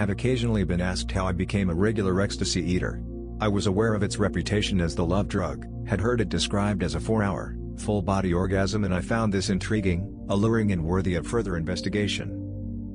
I've occasionally been asked how I became a regular ecstasy eater. I was aware of its reputation as the love drug, had heard it described as a 4-hour, full-body orgasm, and I found this intriguing, alluring and worthy of further investigation.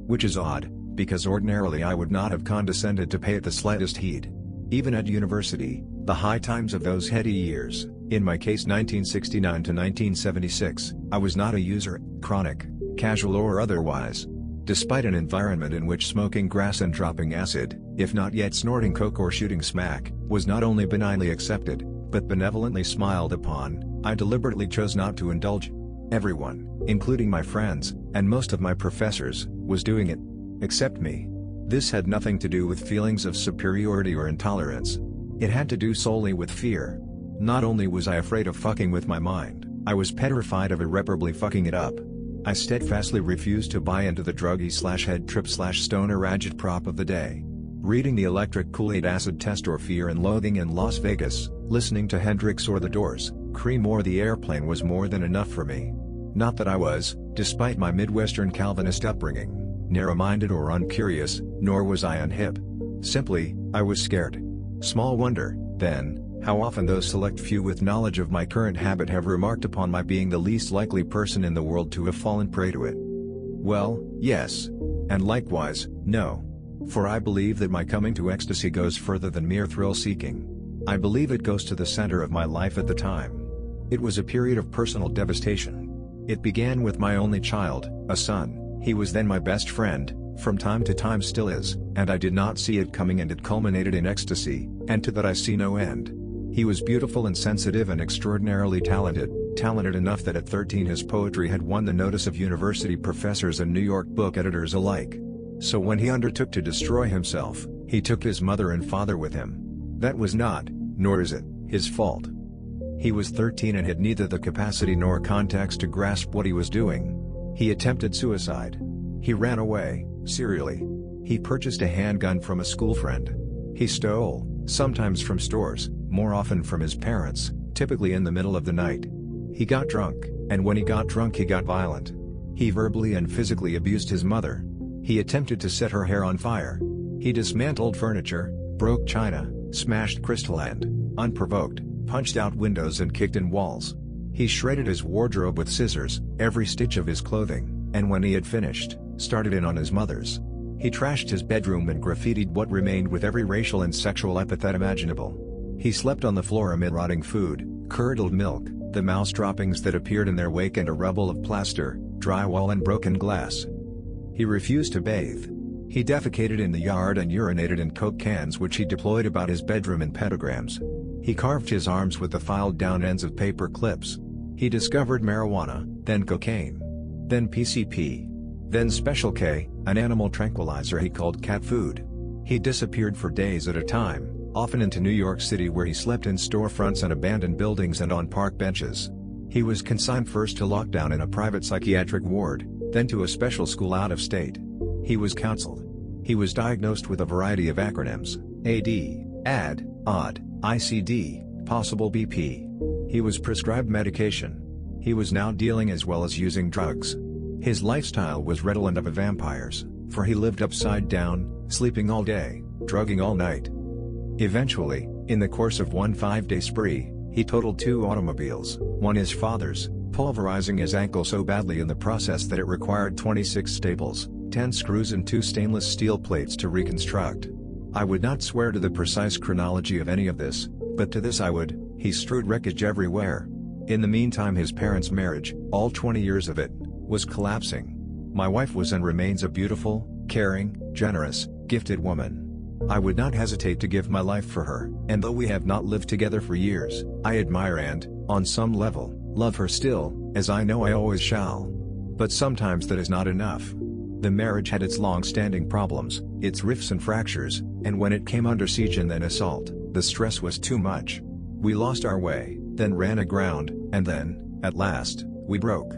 Which is odd, because ordinarily I would not have condescended to pay it the slightest heed. Even at university, the high times of those heady years, in my case 1969 to 1976, I was not a user, chronic, casual or otherwise. Despite an environment in which smoking grass and dropping acid, if not yet snorting coke or shooting smack, was not only benignly accepted, but benevolently smiled upon, I deliberately chose not to indulge. Everyone, including my friends, and most of my professors, was doing it. Except me. This had nothing to do with feelings of superiority or intolerance. It had to do solely with fear. Not only was I afraid of fucking with my mind, I was petrified of irreparably fucking it up. I steadfastly refused to buy into the druggy/head trip/stoner agitprop of the day. Reading the Electric Kool-Aid acid test or Fear and Loathing in Las Vegas, listening to Hendrix or The Doors, Cream or The Airplane was more than enough for me. Not that I was, despite my Midwestern Calvinist upbringing, narrow-minded or uncurious, nor was I unhip. Simply, I was scared. Small wonder, then, how often those select few with knowledge of my current habit have remarked upon my being the least likely person in the world to have fallen prey to it. Well, yes. And likewise, no. For I believe that my coming to ecstasy goes further than mere thrill-seeking. I believe it goes to the center of my life at the time. It was a period of personal devastation. It began with my only child, a son. He was then my best friend, from time to time still is, and I did not see it coming, and it culminated in ecstasy, and to that I see no end. He was beautiful and sensitive and extraordinarily talented enough that at 13 his poetry had won the notice of university professors and New York book editors alike. So when he undertook to destroy himself, he took his mother and father with him. That was not, nor is it, his fault. He was 13 and had neither the capacity nor context to grasp what he was doing. He attempted suicide. He ran away, serially. He purchased a handgun from a school friend. He stole, sometimes from stores, more often from his parents, typically in the middle of the night. He got drunk, and when he got drunk he got violent. He verbally and physically abused his mother. He attempted to set her hair on fire. He dismantled furniture, broke china, smashed crystal and, unprovoked, punched out windows and kicked in walls. He shredded his wardrobe with scissors, every stitch of his clothing, and when he had finished, started in on his mother's. He trashed his bedroom and graffitied what remained with every racial and sexual epithet imaginable. He slept on the floor amid rotting food, curdled milk, the mouse droppings that appeared in their wake, and a rubble of plaster, drywall and broken glass. He refused to bathe. He defecated in the yard and urinated in Coke cans which he deployed about his bedroom in pentagrams. He carved his arms with the filed down ends of paper clips. He discovered marijuana, then cocaine. Then PCP. Then Special K, an animal tranquilizer he called cat food. He disappeared for days at a time, often into New York City, where he slept in storefronts and abandoned buildings and on park benches. He was consigned first to lockdown in a private psychiatric ward, then to a special school out of state. He was counseled. He was diagnosed with a variety of acronyms: AD, AD, OD, ICD, possible BP. He was prescribed medication. He was now dealing as well as using drugs. His lifestyle was redolent of vampires, for he lived upside down, sleeping all day, drugging all night. Eventually, in the course of one 5-day spree, he totaled 2 automobiles, one his father's, pulverizing his ankle so badly in the process that it required 26 staples, 10 screws and 2 stainless steel plates to reconstruct. I would not swear to the precise chronology of any of this, but to this I would: he strewed wreckage everywhere. In the meantime his parents' marriage, all 20 years of it, was collapsing. My wife was and remains a beautiful, caring, generous, gifted woman. I would not hesitate to give my life for her, and though we have not lived together for years, I admire and, on some level, love her still, as I know I always shall. But sometimes that is not enough. The marriage had its long-standing problems, its rifts and fractures, and when it came under siege and then assault, the stress was too much. We lost our way, then ran aground, and then, at last, we broke.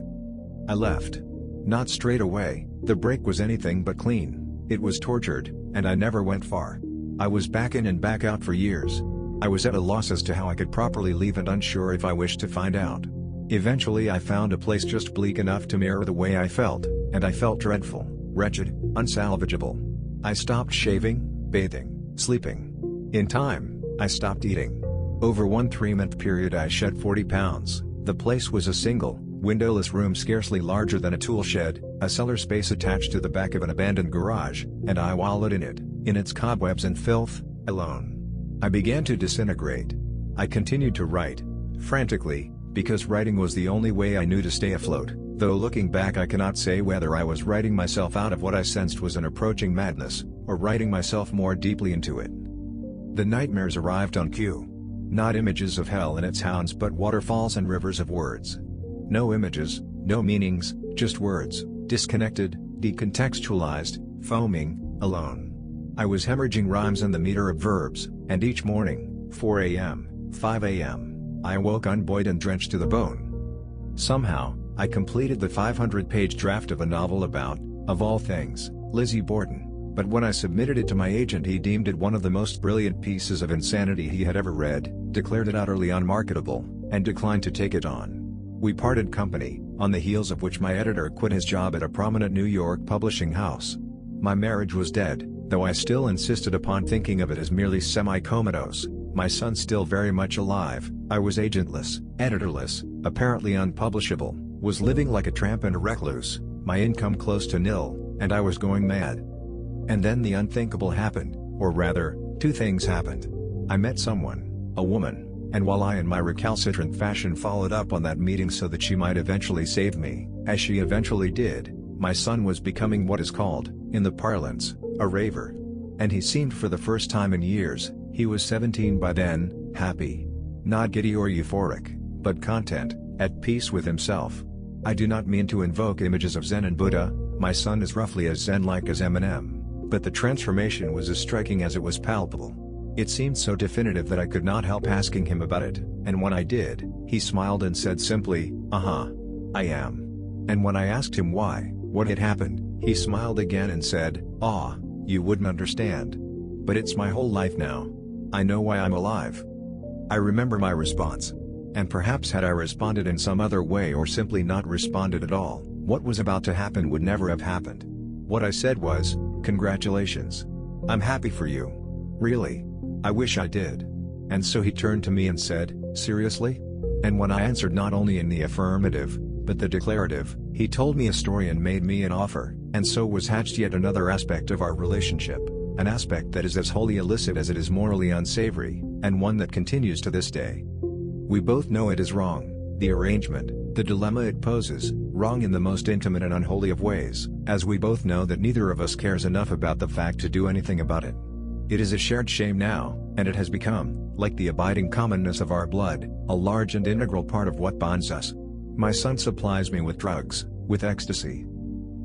I left. Not straight away, the break was anything but clean. It was tortured, and I never went far. I was back in and back out for years. I was at a loss as to how I could properly leave and unsure if I wished to find out. Eventually I found a place just bleak enough to mirror the way I felt, and I felt dreadful, wretched, unsalvageable. I stopped shaving, bathing, sleeping. In time, I stopped eating. Over one 3-month period I shed 40 pounds. The place was a single, windowless room scarcely larger than a tool shed, a cellar space attached to the back of an abandoned garage, and I wallowed in it, in its cobwebs and filth, alone. I began to disintegrate. I continued to write, frantically, because writing was the only way I knew to stay afloat, though looking back I cannot say whether I was writing myself out of what I sensed was an approaching madness, or writing myself more deeply into it. The nightmares arrived on cue. Not images of hell and its hounds but waterfalls and rivers of words. No images, no meanings, just words, disconnected, decontextualized, foaming, alone. I was hemorrhaging rhymes and the meter of verbs, and each morning, 4 a.m., 5 a.m., I awoke unbuoyed and drenched to the bone. Somehow, I completed the 500-page draft of a novel about, of all things, Lizzie Borden. But when I submitted it to my agent he deemed it one of the most brilliant pieces of insanity he had ever read, declared it utterly unmarketable, and declined to take it on. We parted company, on the heels of which my editor quit his job at a prominent New York publishing house. My marriage was dead, though I still insisted upon thinking of it as merely semi-comatose. My son still very much alive, I was agentless, editorless, apparently unpublishable, was living like a tramp and a recluse, my income close to nil, and I was going mad. And then the unthinkable happened, or rather, two things happened. I met someone, a woman, and while I in my recalcitrant fashion followed up on that meeting so that she might eventually save me, as she eventually did, my son was becoming what is called, in the parlance, a raver. And he seemed for the first time in years, he was 17 by then, happy. Not giddy or euphoric, but content, at peace with himself. I do not mean to invoke images of Zen and Buddha, my son is roughly as Zen-like as Eminem. But the transformation was as striking as it was palpable. It seemed so definitive that I could not help asking him about it, and when I did, he smiled and said simply, I am. And when I asked him why, what had happened, he smiled again and said, you wouldn't understand. But it's my whole life now. I know why I'm alive. I remember my response. And perhaps had I responded in some other way or simply not responded at all, what was about to happen would never have happened. What I said was, congratulations. I'm happy for you. Really. I wish I did. And so he turned to me and said, seriously? And when I answered not only in the affirmative, but the declarative, he told me a story and made me an offer, and so was hatched yet another aspect of our relationship, an aspect that is as wholly illicit as it is morally unsavory, and one that continues to this day. We both know it is wrong, the arrangement, the dilemma it poses, wrong in the most intimate and unholy of ways, as we both know that neither of us cares enough about the fact to do anything about it. It is a shared shame now, and it has become, like the abiding commonness of our blood, a large and integral part of what bonds us. My son supplies me with drugs, with ecstasy.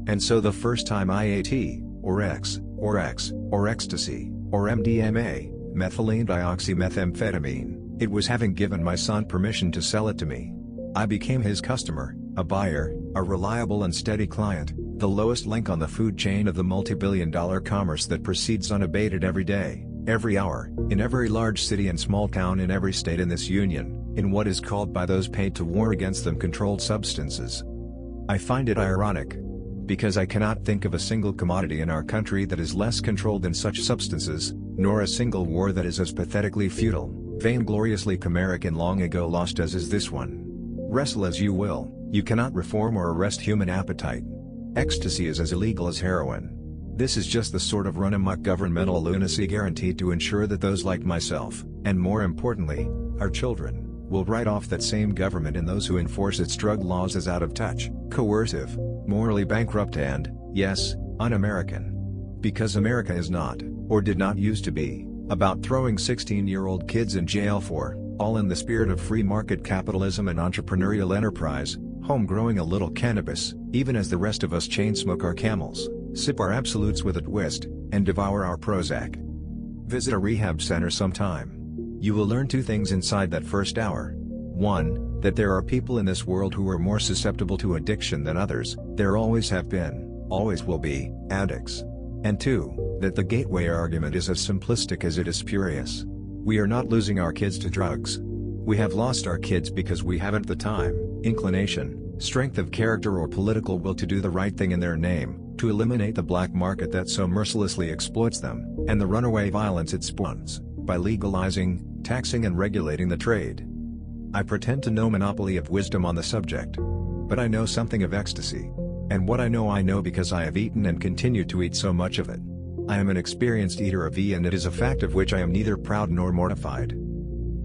And so the first time I ate or X, or ecstasy, or MDMA, methylene dioxymethamphetamine, it was having given my son permission to sell it to me. I became his customer, a buyer, a reliable and steady client, the lowest link on the food chain of the multi-billion-dollar commerce that proceeds unabated every day, every hour, in every large city and small town in every state in this union, in what is called by those paid to war against them controlled substances. I find it ironic, because I cannot think of a single commodity in our country that is less controlled than such substances, nor a single war that is as pathetically futile, vaingloriously chimeric and long ago lost as is this one. Wrestle as you will, you cannot reform or arrest human appetite. Ecstasy is as illegal as heroin. This is just the sort of run-amok governmental lunacy guaranteed to ensure that those like myself, and more importantly, our children, will write off that same government and those who enforce its drug laws as out of touch, coercive, morally bankrupt and, yes, un-American. Because America is not, or did not used to be, about throwing 16-year-old kids in jail for, all in the spirit of free market capitalism and entrepreneurial enterprise, home-growing a little cannabis, even as the rest of us chain-smoke our Camels, sip our Absolutes with a twist, and devour our Prozac. Visit a rehab center sometime. You will learn two things inside that first hour. 1, that there are people in this world who are more susceptible to addiction than others, there always have been, always will be, addicts. And 2, that the gateway argument is as simplistic as it is spurious. We are not losing our kids to drugs. We have lost our kids because we haven't the time, inclination, strength of character or political will to do the right thing in their name, to eliminate the black market that so mercilessly exploits them, and the runaway violence it spawns, by legalizing, taxing and regulating the trade. I pretend to no monopoly of wisdom on the subject. But I know something of ecstasy. And what I know because I have eaten and continue to eat so much of it. I am an experienced eater of E, and it is a fact of which I am neither proud nor mortified.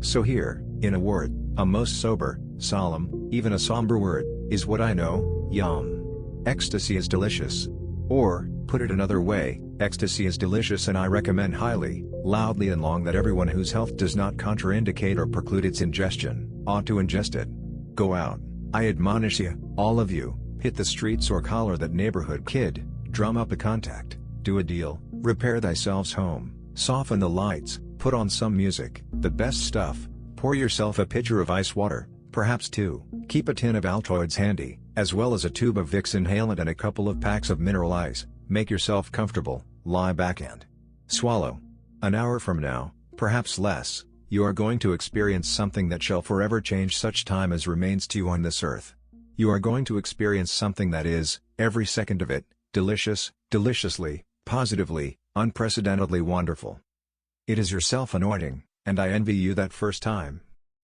So here, in a word, a most sober, solemn, even a somber word, is what I know: yum. Ecstasy is delicious. Or, put it another way, ecstasy is delicious, and I recommend highly, loudly and long that everyone whose health does not contraindicate or preclude its ingestion, ought to ingest it. Go out, I admonish you, all of you, hit the streets or collar that neighborhood kid, drum up a contact, do a deal, repair thyself's home, soften the lights, put on some music, the best stuff, pour yourself a pitcher of ice water, perhaps two, keep a tin of Altoids handy, as well as a tube of Vicks inhalant and a couple of packs of mineral ice. Make yourself comfortable, lie back and swallow. An hour from now, perhaps less, you are going to experience something that shall forever change such time as remains to you on this earth. You are going to experience something that is, every second of it, delicious, deliciously, positively, unprecedentedly wonderful. It is your self-anointing, and I envy you that first time.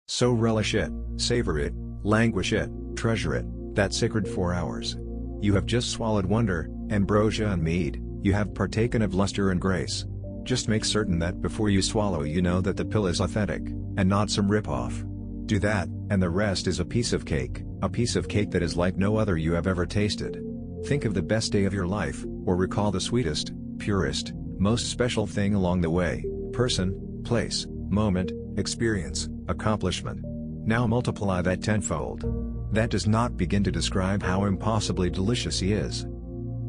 So relish it, savor it, languish it, treasure it, that sacred 4 hours. You have just swallowed wonder, ambrosia and mead, you have partaken of luster and grace. Just make certain that before you swallow you know that the pill is authentic, and not some rip-off. Do that, and the rest is a piece of cake that is like no other you have ever tasted. Think of the best day of your life, or recall the sweetest, purest, most special thing along the way, person, place, moment, experience, accomplishment. Now multiply that tenfold. That does not begin to describe how impossibly delicious he is.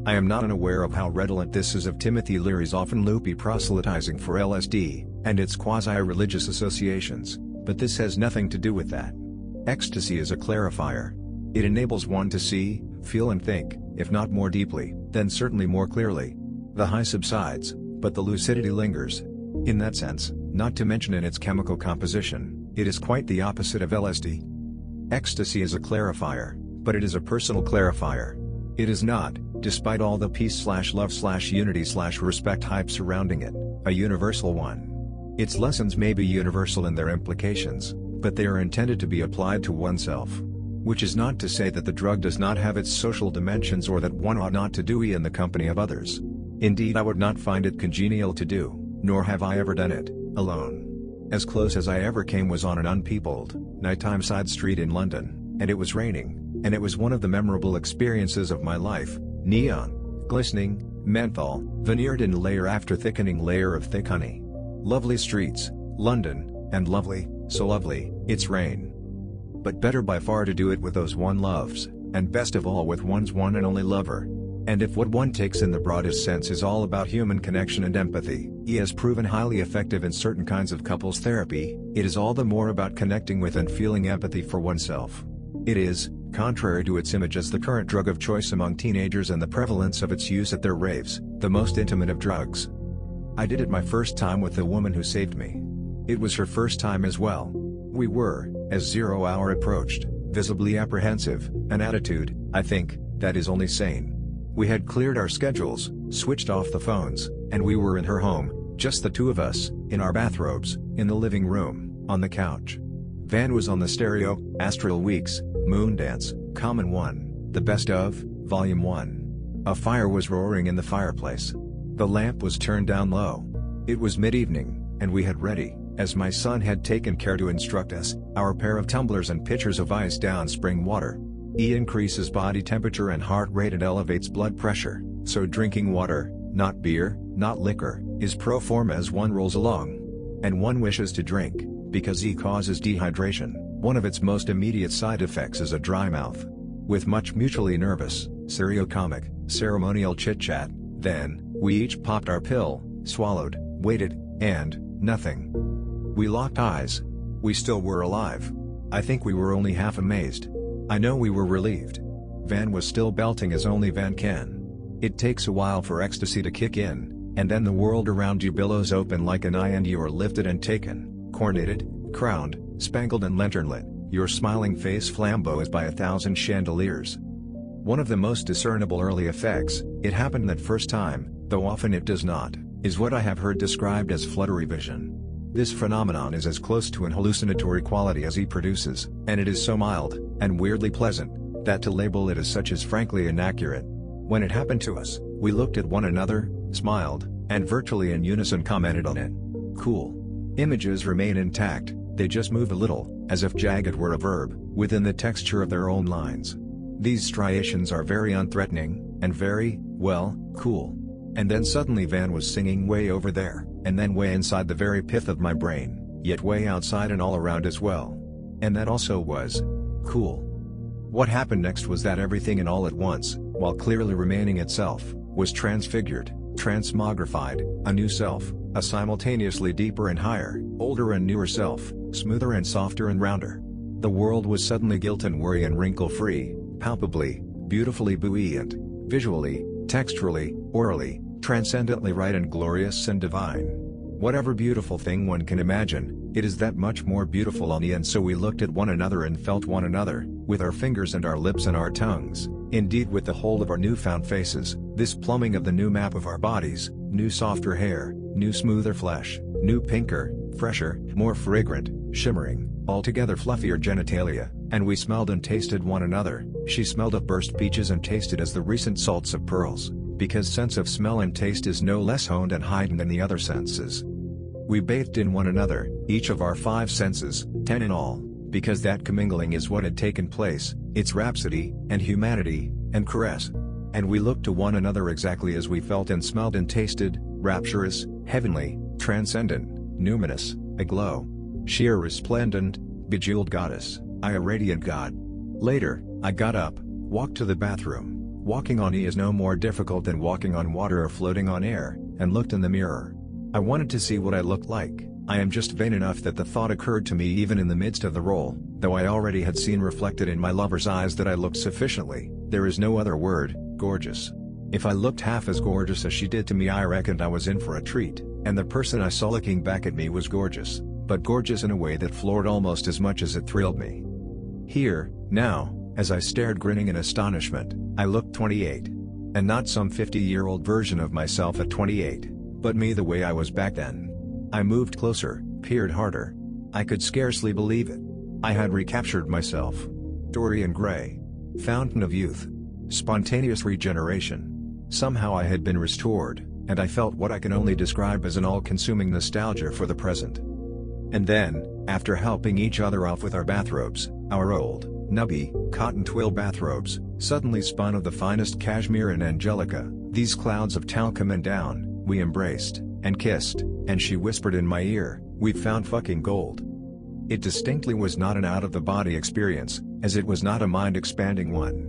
I am not unaware of how redolent this is of Timothy Leary's often loopy proselytizing for LSD, and its quasi-religious associations, but this has nothing to do with that. Ecstasy is a clarifier. It enables one to see, feel and think, if not more deeply, then certainly more clearly. The high subsides, but the lucidity lingers. In that sense, not to mention in its chemical composition, it is quite the opposite of LSD. Ecstasy is a clarifier, but it is a personal clarifier. It is not, despite all the peace/love/unity/respect hype surrounding it, a universal one. Its lessons may be universal in their implications, but they are intended to be applied to oneself. Which is not to say that the drug does not have its social dimensions or that one ought not to do it in the company of others. Indeed, I would not find it congenial to do, nor have I ever done it, alone. As close as I ever came was on an unpeopled, nighttime side street in London, and it was raining, and it was one of the memorable experiences of my life. Neon, glistening, menthol, veneered in layer after thickening layer of thick honey. Lovely streets, London, and lovely, so lovely, it's rain. But better by far to do it with those one loves, and best of all with one's one and only lover. And if what one takes in the broadest sense is all about human connection and empathy, he has proven highly effective in certain kinds of couples therapy, it is all the more about connecting with and feeling empathy for oneself. It is, contrary to its image as the current drug of choice among teenagers and the prevalence of its use at their raves, the most intimate of drugs. I did it my first time with the woman who saved me. It was her first time as well. We were, as 0 hour approached, visibly apprehensive, an attitude, I think, that is only sane. We had cleared our schedules, switched off the phones, and we were in her home, just the two of us, in our bathrobes, in the living room, on the couch. Van was on the stereo, Astral Weeks, Moondance, Common 1, The Best Of, Volume 1. A fire was roaring in the fireplace. The lamp was turned down low. It was mid-evening, and we had ready, as my son had taken care to instruct us, our pair of tumblers and pitchers of ice down spring water. E increases body temperature and heart rate and elevates blood pressure, so drinking water, not beer, not liquor, is pro forma as one rolls along. And one wishes to drink, because E causes dehydration. One of its most immediate side effects is a dry mouth. With much mutually nervous, serio-comic, ceremonial chit-chat, then, we each popped our pill, swallowed, waited, and, nothing. We locked eyes. We still were alive. I think we were only half amazed. I know we were relieved. Van was still belting as only Van can. It takes a while for ecstasy to kick in, and then the world around you billows open like an eye and you are lifted and taken, coronated, crowned, spangled and lanternlit, your smiling face flambeaus by 1,000 chandeliers. One of the most discernible early effects, it happened that first time, though often it does not, is what I have heard described as fluttery vision. This phenomenon is as close to an hallucinatory quality as he produces, and it is so mild, and weirdly pleasant, that to label it as such is frankly inaccurate. When it happened to us, we looked at one another, smiled, and virtually in unison commented on it. Cool. Images remain intact, they just move a little, as if jagged were a verb, within the texture of their own lines. These striations are very unthreatening, and very, well, cool. And then suddenly Van was singing way over there, and then way inside the very pith of my brain, yet way outside and all around as well. And that also was cool. What happened next was that everything and all at once, while clearly remaining itself, was transfigured, transmogrified, a new self, a simultaneously deeper and higher, older and newer self, smoother and softer and rounder. The world was suddenly guilt and worry and wrinkle-free, palpably, beautifully buoyant, visually, texturally, orally, transcendently right and glorious and divine. Whatever beautiful thing one can imagine, it is that much more beautiful on the end. So we looked at one another and felt one another, with our fingers and our lips and our tongues, indeed with the whole of our newfound faces, this plumbing of the new map of our bodies, new softer hair, new smoother flesh, new pinker, fresher, more fragrant, shimmering, altogether fluffier genitalia, and we smelled and tasted one another. She smelled of burst peaches and tasted as the recent salts of pearls, because sense of smell and taste is no less honed and heightened than the other senses. We bathed in one another, each of our 5 senses, 10 in all, because that commingling is what had taken place, its rhapsody, and humanity, and caress. And we looked to one another exactly as we felt and smelled and tasted, rapturous, heavenly, transcendent, numinous, aglow. Sheer resplendent, bejeweled goddess, I a radiant god. Later, I got up, walked to the bathroom. Walking on E is no more difficult than walking on water or floating on air, and looked in the mirror. I wanted to see what I looked like. I am just vain enough that the thought occurred to me even in the midst of the role, though I already had seen reflected in my lover's eyes that I looked sufficiently, there is no other word, gorgeous. If I looked half as gorgeous as she did to me, I reckoned I was in for a treat, and the person I saw looking back at me was gorgeous, but gorgeous in a way that floored almost as much as it thrilled me. Here, now, as I stared grinning in astonishment, I looked 28. And not some 50-year-old version of myself at 28, but me the way I was back then. I moved closer, peered harder. I could scarcely believe it. I had recaptured myself. Dorian Gray. Fountain of youth. Spontaneous regeneration. Somehow I had been restored, and I felt what I can only describe as an all-consuming nostalgia for the present. And then, after helping each other off with our bathrobes, our old, nubby, cotton twill bathrobes, suddenly spun of the finest cashmere and angelica, these clouds of talcum and down, we embraced, and kissed, and she whispered in my ear, "We've found fucking gold." It distinctly was not an out-of-the-body experience, as it was not a mind-expanding one.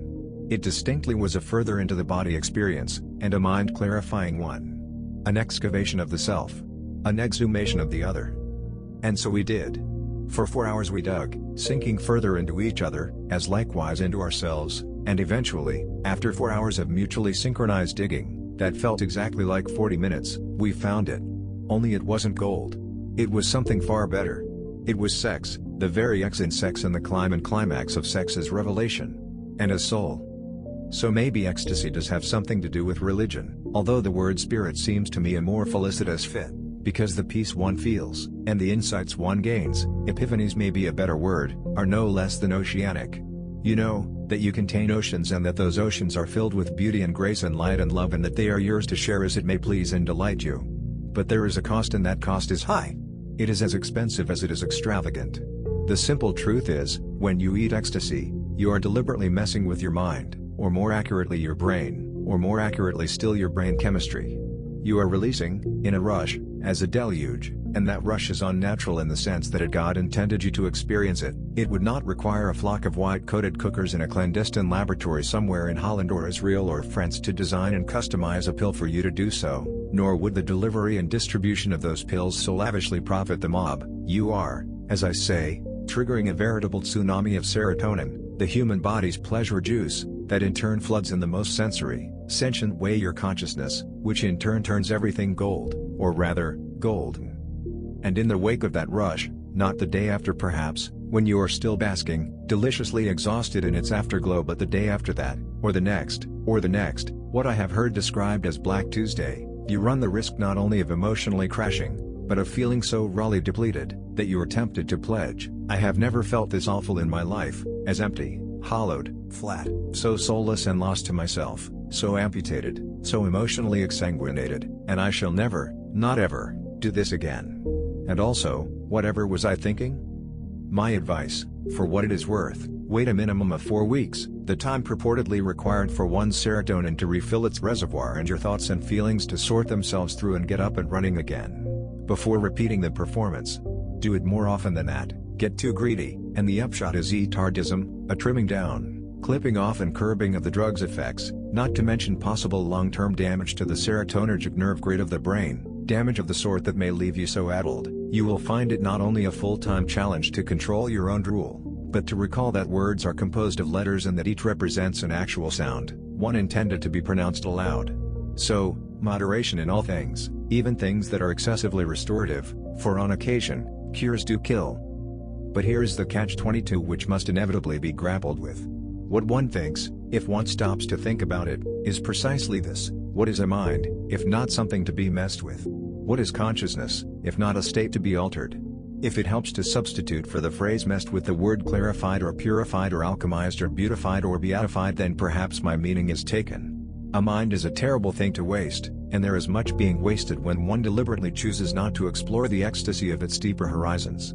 It distinctly was a further into the body experience, and a mind-clarifying one. An excavation of the self. An exhumation of the other. And so we did. For 4 hours we dug, sinking further into each other, as likewise into ourselves, and eventually, after 4 hours of mutually synchronized digging, that felt exactly like 40 minutes, we found it. Only it wasn't gold. It was something far better. It was sex, the very X in sex, and the climb and climax of sex is revelation. And a soul. So maybe ecstasy does have something to do with religion, although the word spirit seems to me a more felicitous fit. Because the peace one feels, and the insights one gains, epiphanies may be a better word, are no less than oceanic. You know, that you contain oceans and that those oceans are filled with beauty and grace and light and love and that they are yours to share as it may please and delight you. But there is a cost and that cost is high. It is as expensive as it is extravagant. The simple truth is, when you eat ecstasy, you are deliberately messing with your mind, or more accurately your brain, or more accurately still your brain chemistry. You are releasing, in a rush, as a deluge, and that rush is unnatural in the sense that if God intended you to experience it, it would not require a flock of white-coated cookers in a clandestine laboratory somewhere in Holland or Israel or France to design and customize a pill for you to do so, nor would the delivery and distribution of those pills so lavishly profit the mob. You are, as I say, triggering a veritable tsunami of serotonin, the human body's pleasure juice, that in turn floods in the most sensory, sentient way your consciousness, which in turn turns everything gold, or rather, golden. And in the wake of that rush, Not the day after perhaps, when you are still basking, deliciously exhausted in its afterglow, but the day after that, or the next, what I have heard described as Black Tuesday. You run the risk not only of emotionally crashing, but of feeling so rawly depleted, that you are tempted to pledge. I have never felt this awful in my life, as empty, hollowed, flat, so soulless and lost to myself, so amputated, so emotionally exsanguinated, and I shall never, not ever, do this again. And also, whatever was I thinking? My advice, for what it is worth, wait a minimum of 4 weeks, the time purportedly required for one's serotonin to refill its reservoir and your thoughts and feelings to sort themselves through and get up and running again, before repeating the performance. Do it more often than that, get too greedy, and the upshot is etardism, a trimming down, clipping off and curbing of the drug's effects, not to mention possible long-term damage to the serotonergic nerve grid of the brain, damage of the sort that may leave you so addled, you will find it not only a full-time challenge to control your own drool, but to recall that words are composed of letters and that each represents an actual sound, one intended to be pronounced aloud. So, moderation in all things, even things that are excessively restorative, for on occasion, cures do kill. But here is the catch-22 which must inevitably be grappled with. What one thinks, if one stops to think about it, is precisely this: what is a mind, if not something to be messed with? What is consciousness, if not a state to be altered? If it helps to substitute for the phrase messed with the word clarified or purified or alchemized or beautified or beatified, then perhaps my meaning is taken. A mind is a terrible thing to waste, and there is much being wasted when one deliberately chooses not to explore the ecstasy of its deeper horizons.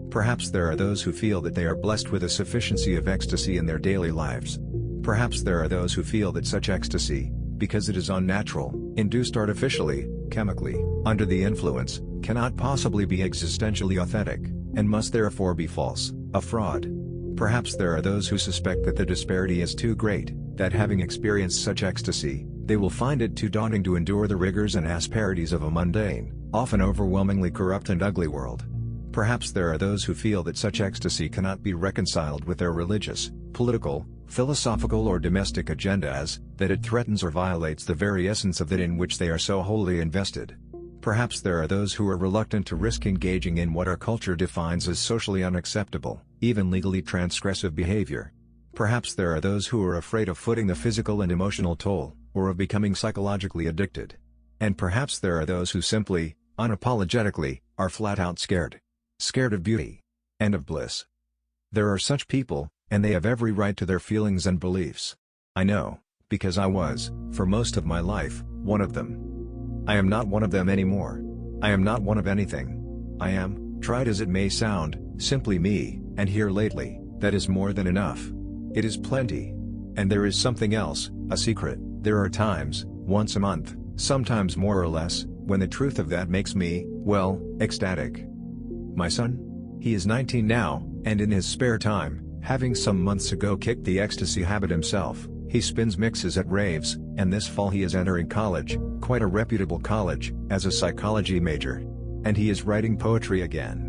Perhaps there are those who feel that they are blessed with a sufficiency of ecstasy in their daily lives. Perhaps there are those who feel that such ecstasy, because it is unnatural, induced artificially, chemically, under the influence, cannot possibly be existentially authentic, and must therefore be false, a fraud. Perhaps there are those who suspect that the disparity is too great, that having experienced such ecstasy, they will find it too daunting to endure the rigors and asperities of a mundane, often overwhelmingly corrupt and ugly world. Perhaps there are those who feel that such ecstasy cannot be reconciled with their religious, political, philosophical or domestic agenda, as that it threatens or violates the very essence of that in which they are so wholly invested. Perhaps there are those who are reluctant to risk engaging in what our culture defines as socially unacceptable, even legally transgressive behavior. Perhaps there are those who are afraid of footing the physical and emotional toll, or of becoming psychologically addicted. And perhaps there are those who simply, unapologetically, are flat out scared. Scared of beauty. And of bliss. There are such people, and they have every right to their feelings and beliefs. I know, because I was, for most of my life, one of them. I am not one of them anymore. I am not one of anything. I am, trite as it may sound, simply me, and here lately, that is more than enough. It is plenty. And there is something else, a secret. There are times, once a month, sometimes more or less, when the truth of that makes me, well, ecstatic. My son? He is 19 now, and in his spare time, having some months ago kicked the ecstasy habit himself, he spins mixes at raves, and this fall he is entering college, quite a reputable college, as a psychology major. And he is writing poetry again.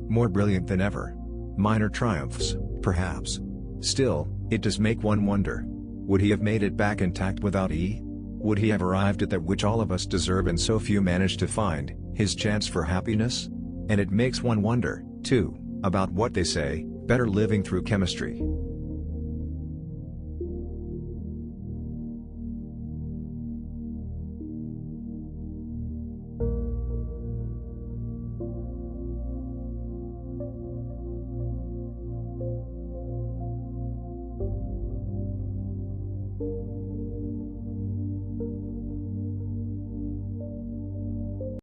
More brilliant than ever. Minor triumphs, perhaps. Still, it does make one wonder. Would he have made it back intact without E? Would he have arrived at that which all of us deserve and so few manage to find, his chance for happiness? And it makes one wonder, too, about what they say, better living through chemistry.